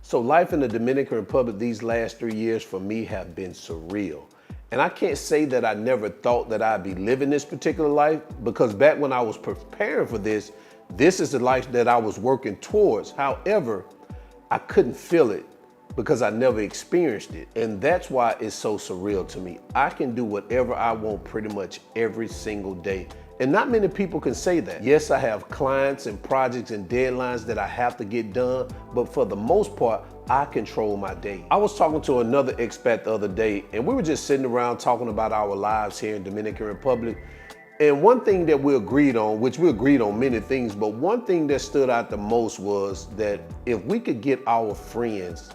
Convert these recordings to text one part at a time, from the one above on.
So life in the Dominican Republic these last 3 years for me have been surreal. And I can't say that I never thought that I'd be living this particular life, because back when I was preparing for this is the life that I was working towards. However, I couldn't feel it because I never experienced it. And that's why it's so surreal to me. I can do whatever I want pretty much every single day. And not many people can say that. Yes, I have clients and projects and deadlines that I have to get done, but for the most part, I control my day. I was talking to another expat the other day, and we were just sitting around talking about our lives here in Dominican Republic. And one thing that we agreed on, which we agreed on many things, but one thing that stood out the most was that if we could get our friends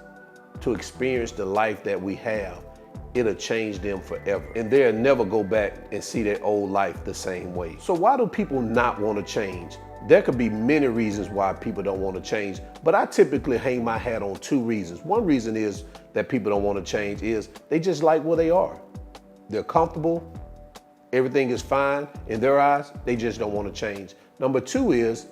to experience the life that we have, it'll change them forever. And they'll never go back and see their old life the same way. So why do people not want to change? There could be many reasons why people don't want to change, but I typically hang my hat on 2 reasons. One reason is that people don't want to change is they just like where they are. They're comfortable, everything is fine in their eyes, they just don't want to change. Number 2 is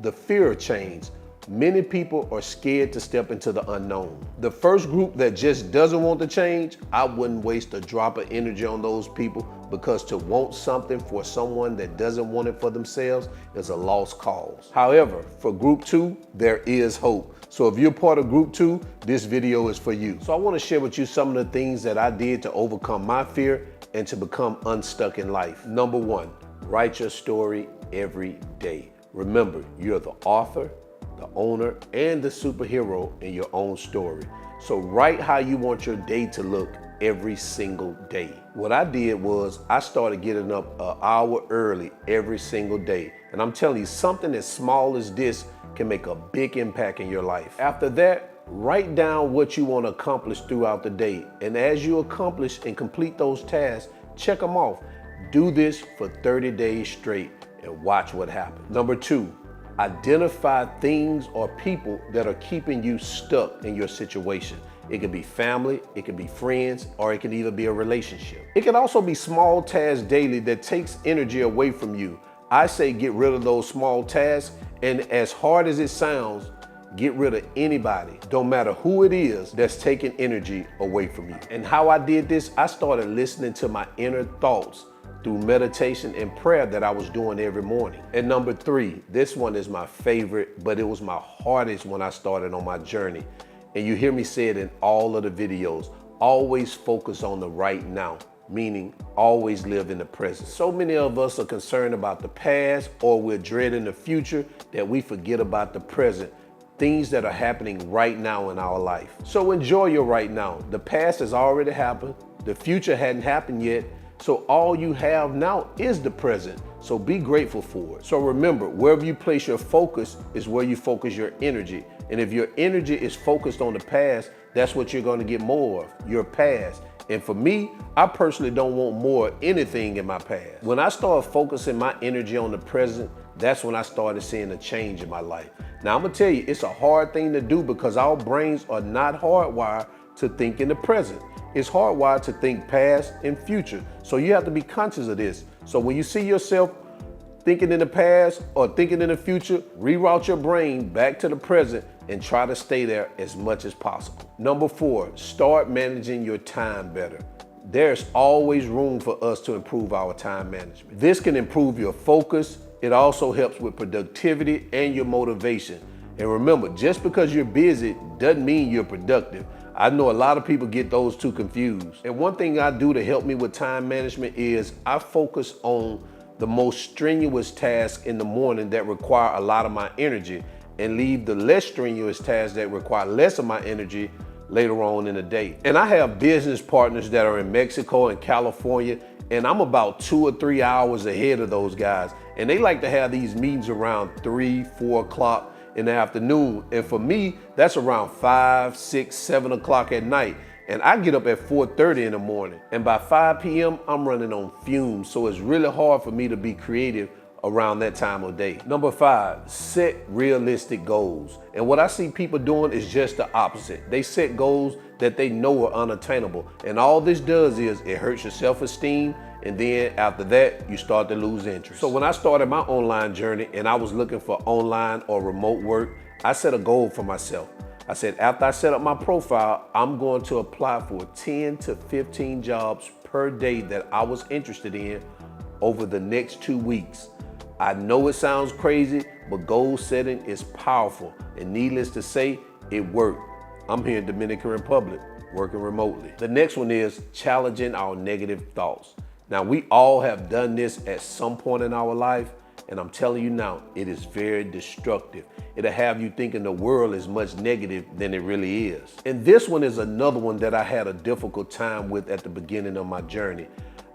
the fear of change. Many people are scared to step into the unknown. The first group that just doesn't want to change, I wouldn't waste a drop of energy on those people, because to want something for someone that doesn't want it for themselves is a lost cause. However, for group 2, there is hope. So if you're part of group 2, this video is for you. So I want to share with you some of the things that I did to overcome my fear and to become unstuck in life. Number 1, write your story every day. Remember, you're the author, the owner, and the superhero in your own story. So write how you want your day to look every single day. What I did was I started getting up an hour early every single day. And I'm telling you, something as small as this can make a big impact in your life. After that, write down what you want to accomplish throughout the day. And as you accomplish and complete those tasks, check them off. Do this for 30 days straight and watch what happens. Number 2, identify things or people that are keeping you stuck in your situation. It could be family, it could be friends, or it can even be a relationship. It can also be small tasks daily that takes energy away from you. I say get rid of those small tasks, and as hard as it sounds, get rid of anybody, don't matter who it is, that's taking energy away from you. And how I did this, I started listening to my inner thoughts through meditation and prayer that I was doing every morning. And number 3, this one is my favorite, but it was my hardest when I started on my journey. And you hear me say it in all of the videos, always focus on the right now, meaning always live in the present. So many of us are concerned about the past, or we're dreading the future, that we forget about the present, things that are happening right now in our life. So enjoy your right now. The past has already happened, the future hadn't happened yet, so all you have now is the present. So be grateful for it. So remember, wherever you place your focus is where you focus your energy. And if your energy is focused on the past, that's what you're going to get more of, your past. And for me, I personally don't want more of anything in my past. When I started focusing my energy on the present, that's when I started seeing a change in my life. Now I'm gonna tell you, it's a hard thing to do because our brains are not hardwired to think in the present. It's hardwired to think past and future. So you have to be conscious of this. So when you see yourself thinking in the past or thinking in the future, reroute your brain back to the present and try to stay there as much as possible. Number 4, start managing your time better. There's always room for us to improve our time management. This can improve your focus. It also helps with productivity and your motivation. And remember, just because you're busy doesn't mean you're productive. I know a lot of people get those two confused. And one thing I do to help me with time management is I focus on the most strenuous tasks in the morning that require a lot of my energy, and leave the less strenuous tasks that require less of my energy later on in the day. And I have business partners that are in Mexico and California, and I'm about 2 or 3 hours ahead of those guys. And they like to have these meetings around 3, 4 o'clock in the afternoon. And for me, that's around 5, 6, 7 o'clock at night. And I get up at 4:30 in the morning. And by 5 p.m., I'm running on fumes. So it's really hard for me to be creative around that time of day. Number 5, set realistic goals. And what I see people doing is just the opposite. They set goals that they know are unattainable. And all this does is it hurts your self-esteem. And then after that, you start to lose interest. So when I started my online journey and I was looking for online or remote work, I set a goal for myself. I said, after I set up my profile, I'm going to apply for 10 to 15 jobs per day that I was interested in over the next 2 weeks. I know it sounds crazy, but goal setting is powerful. And needless to say, it worked. I'm here in Dominican Republic, working remotely. The next one is challenging our negative thoughts. Now, we all have done this at some point in our life, and I'm telling you now, it is very destructive. It'll have you thinking the world is much negative than it really is. And this one is another one that I had a difficult time with at the beginning of my journey.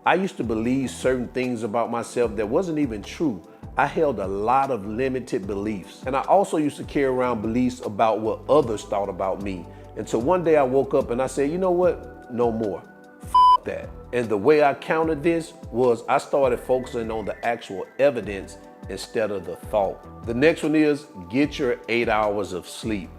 I used to believe certain things about myself that wasn't even true. I held a lot of limited beliefs. And I also used to carry around beliefs about what others thought about me. Until one day I woke up and I said, you know what? No more. F that. And the way I countered this was I started focusing on the actual evidence instead of the thought. The next one is get your 8 hours of sleep.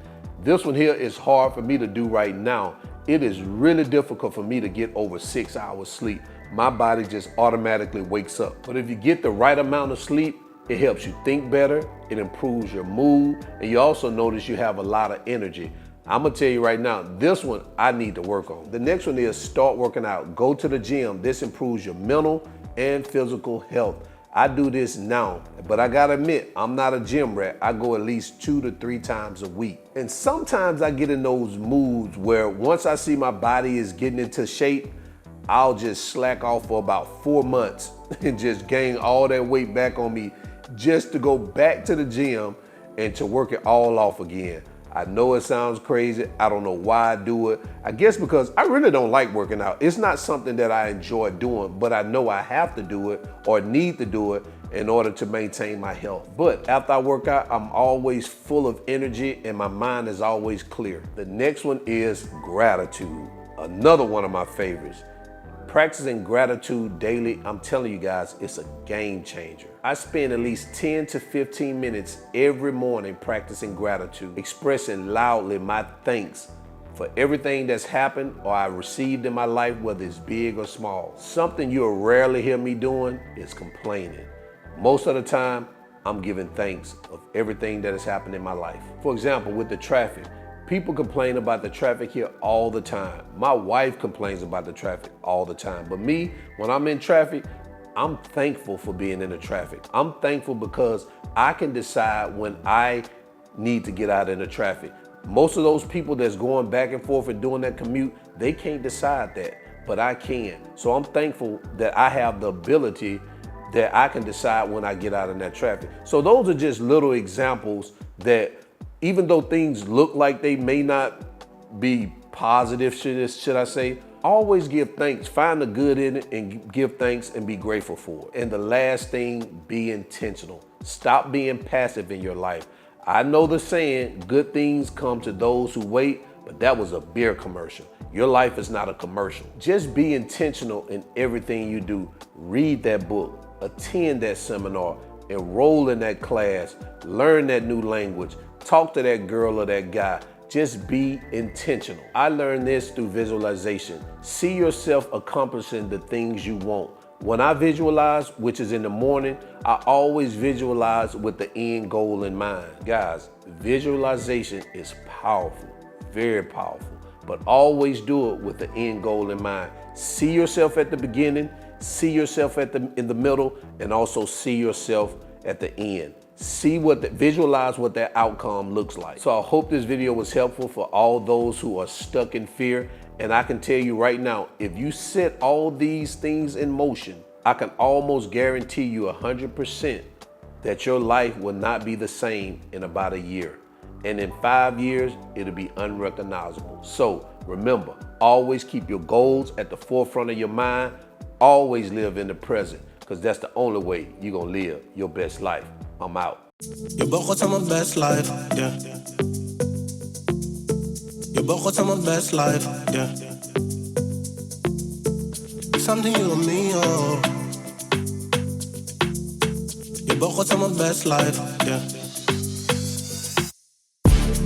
This one here is hard for me to do right now. It is really difficult for me to get over 6 hours sleep. My body just automatically wakes up. But if you get the right amount of sleep, it helps you think better, it improves your mood, and you also notice you have a lot of energy. I'm gonna tell you right now, this one I need to work on. The next one is start working out. Go to the gym. This improves your mental and physical health. I do this now, but I gotta admit, I'm not a gym rat. I go at least 2 to 3 times a week. And sometimes I get in those moods where once I see my body is getting into shape, I'll just slack off for about 4 months and just gain all that weight back on me just to go back to the gym and to work it all off again. I know it sounds crazy. I don't know why I do it. I guess because I really don't like working out. It's not something that I enjoy doing, but I know I have to do it or need to do it in order to maintain my health. But after I work out, I'm always full of energy and my mind is always clear. The next one is gratitude. Another one of my favorites. Practicing gratitude daily, I'm telling you guys, it's a game changer. I spend at least 10 to 15 minutes every morning practicing gratitude, expressing loudly my thanks for everything that's happened or I received in my life, whether it's big or small. Something you'll rarely hear me doing is complaining. Most of the time, I'm giving thanks of everything that has happened in my life. For example, with the traffic, people complain about the traffic here all the time. My wife complains about the traffic all the time. But me, when I'm in traffic, I'm thankful for being in the traffic. I'm thankful because I can decide when I need to get out in the traffic. Most of those people that's going back and forth and doing that commute, they can't decide that, but I can. So I'm thankful that I have the ability that I can decide when I get out in that traffic. So those are just little examples that even though things look like they may not be positive, should I say, always give thanks. Find the good in it and give thanks and be grateful for it. And the last thing, be intentional. Stop being passive in your life. I know the saying, good things come to those who wait, but that was a beer commercial. Your life is not a commercial. Just be intentional in everything you do. Read that book, attend that seminar, enroll in that class, learn that new language, talk to that girl or that guy. Just be intentional. I learned this through visualization. See yourself accomplishing the things you want. When I visualize, which is in the morning, I always visualize with the end goal in mind. Guys, visualization is powerful, very powerful, but always do it with the end goal in mind. See yourself at the beginning, see yourself in the middle, and also see yourself at the end. Visualize what that outcome looks like. So I hope this video was helpful for all those who are stuck in fear. And I can tell you right now, if you set all these things in motion, I can almost guarantee you 100% that your life will not be the same in about a year. And in 5 years, it'll be unrecognizable. So remember, always keep your goals at the forefront of your mind. Always live in the present, because that's the only way you're gonna live your best life. I'm out. Je begon aan mijn best life, yeah. Je begon aan mijn best life, yeah. Something you and me, oh. Je begon aan mijn best life, yeah.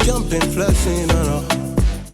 Jumping, flexing, no, no.